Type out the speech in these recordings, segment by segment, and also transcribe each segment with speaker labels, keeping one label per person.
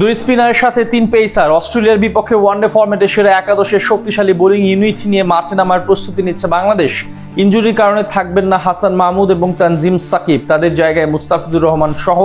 Speaker 1: দুই স্পিনারের সাথে তিন পেসার অস্ট্রেলিয়ার বিপক্ষে ওয়ানডে ফরম্যাটে সেরা একাদশের শক্তিশালী বোলিং ইউনিট নিয়ে মাঠে নামার প্রস্তুতি নিচ্ছে বাংলাদেশ। ইনজুরির কারণে থাকবেন না হাসান মাহমুদ এবং তানজিম সাকিব। তাদের জায়গায় মুস্তাফিজুর রহমান সহ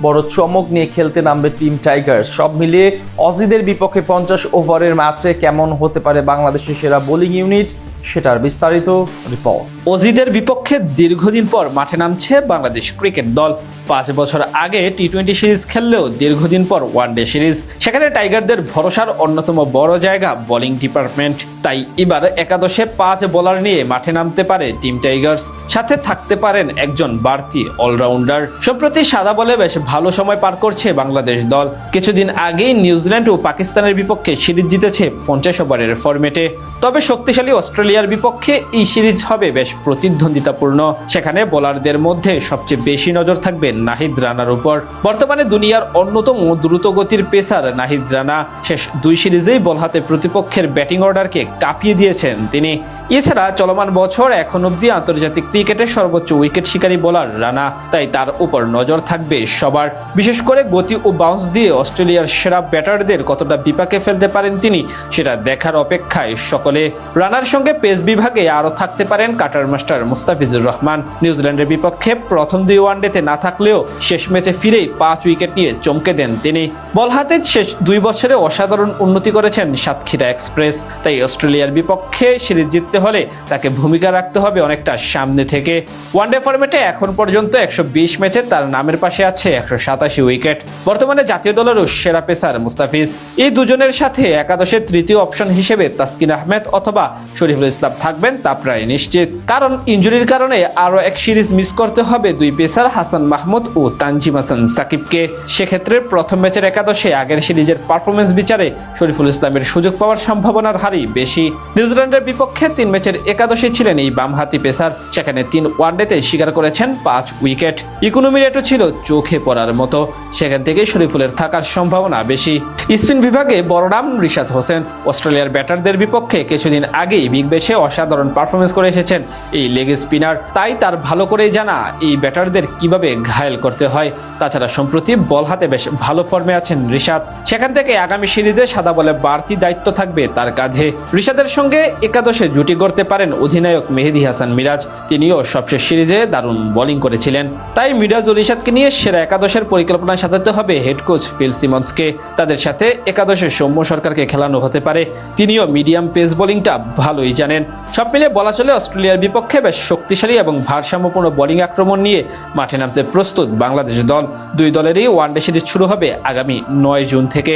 Speaker 1: বড় চমক নিয়ে খেলতে নামবে টিম টাইগার্স। সব মিলিয়ে অজিদের বিপক্ষে 50 ওভারের ম্যাচে কেমন হতে পারে বাংলাদেশের সেরা বোলিং ইউনিট, সেটার বিস্তারিত রিপোর্ট।
Speaker 2: অজিদের বিপক্ষে দীর্ঘদিন পর মাঠে নামছে বাংলাদেশ ক্রিকেট দল। 5 বছর আগে টি-20 সিরিজ খেললেও দীর্ঘদিন পর ওয়ানডে সিরিজ। সেখানে টাইগারদের ভরসার অন্যতম বড় জায়গা বোলিং ডিপার্টমেন্ট। তাই এবার একাদশে 5 বোলার নিয়ে মাঠে নামতে পারে টিম টাইগার্স। সাথে থাকতে পারেন একজন বাড়তি অলরাউন্ডার। সম্প্রতি সাদা বলে বেশ ভালো সময় পার করছে বাংলাদেশ দল। কিছুদিন আগেই নিউজিল্যান্ড ও পাকিস্তানের বিপক্ষে সিরিজ জিতেছে 50 ওভারের ফরম্যাটে। তবে শক্তিশালী অস্ট্রেলিয়ার বিপক্ষে এই সিরিজ হবে বেশ প্রতিদ্বন্দ্বিতাপূর্ণ। সেখানে বোলারদের মধ্যে সবচেয়ে বেশি নজর থাকবে নাহিদ রানার উপর। বর্তমানে দুনিয়ার অন্যতম দ্রুতগতির পেসার নাহিদ রানা শেষ 2 সিরিজেই বল হাতে প্রতিপক্ষের ব্যাটিং অর্ডারকে কাঁপিয়ে দিয়েছেন তিনি। এছাড়া চলমান বছর এখন অব্দি আন্তর্জাতিক ক্রিকেটে সর্বোচ্চ উইকেট শিকারী বোলার রানা, তাই তার উপর নজর থাকবে সবার। বিশেষ করে গতি ও বাউন্স দিয়ে অস্ট্রেলিয়ার সেরা ব্যাটারদের কতটা বিপাকে ফেলতে পারেন তিনি, সেটা দেখার অপেক্ষায় সকলে। রানার সঙ্গে পেস বিভাগে আরও থাকতে পারেন কাটার মাস্টার মুস্তাফিজুর রহমান। নিউজিল্যান্ডের বিপক্ষে প্রথম 2 ওয়ানডেতে না থাকলেও শেষ ম্যাচে ফিরেই 5 উইকেট নিয়ে চমকে দেন তিনি। বল হাতে শেষ 2 বছরে অসাধারণ উন্নতি করেছেন সাতক্ষীরা এক্সপ্রেস। তাই অস্ট্রেলিয়ার বিপক্ষে সিরিজ জিততে হলে তাকে ভূমিকা রাখতে হবে অনেকটা সামনে থেকে। ওয়ানডে ফরম্যাটে এখন পর্যন্ত 120 ম্যাচে তার নামের পাশে আছে 187 উইকেট। বর্তমানে জাতীয় দলেরও সেরা পেসার মুস্তাফিজ। এই দুজনের সাথে একাদশের তৃতীয় অপশন হিসেবে তাসকিন আহমেদ অথবা শরীফুল ইসলাম থাকবেন তা প্রায় নিশ্চিত। কারণ ইনজুরির কারণে আরও এক সিরিজ মিস করতে হবে 2 পেসার হাসান মাহমুদ ও তানজিম হাসান সাকিবকে। সেক্ষেত্রে প্রথম ম্যাচের একাদশে আগের সিরিজের পারফরমেন্স বিচারে শরীফুল ইসলামের সুযোগ পাওয়ার সম্ভাবনার হারই বেশি। নিউজিল্যান্ডের বিপক্ষে 3 ম্যাচের একাদশে ছিলেন এই বামহাতি পেসার। সেখানে 3 ওয়ানডেতে শিকার করেছেন 5 উইকেট। ইকোনমি রেটও ছিল চোখে পড়ার মতো। সেখান থেকে শরীফুলের থাকার সম্ভাবনা বেশি। স্পিন বিভাগে বড় নাম রিশাদ হোসেন। অস্ট্রেলিয়ার ব্যাটারদের বিপক্ষে কিছুদিন আগেই বিগ ব্যাশে অসাধারণ পারফরমেন্স করে এসেছেন এই লেগ স্পিনার। তাই তার ভালো করেই জানা এই ব্যাটারদের কিভাবে ঘায়েল করতে হয়। তাছাড়া সম্প্রতি বল হাতে বেশ ভালো ফর্মে আছেন রিশাদ। সেখান থেকে আগামী সিরিজে সাদা বলে বাড়তি দায়িত্ব থাকবে তার কাঁধে। রিশাদের সঙ্গে একাদশে জুটি গড়তে পারেন অধিনায়ক মেহেদী হাসান মিরাজ। তিনিও সবশেষ সিরিজে দারুণ বোলিং করেছিলেন। তাই মিরাজ ও রিশাদকে নিয়ে সেরা একাদশের পরিকল্পনা সাজাতে হবে হেড কোচ ফিল সিমন্সকে। তাদের সাথে একাদশে সৌম্য সরকারকে খেলানো হতে পারে। তিনিও মিডিয়াম পেস বোলিংটা ভালোই জানেন। সব মিলে বলা চলে অস্ট্রেলিয়ার বিপক্ষে বেশ শক্তিশালী এবং ভারসাম্যপূর্ণ বোলিং আক্রমণ নিয়ে মাঠে নামতে প্রস্তুত বাংলাদেশ দল। 2 দলেরই ওয়ানডে সিরিজ শুরু হবে আগামী 9 জুন থেকে।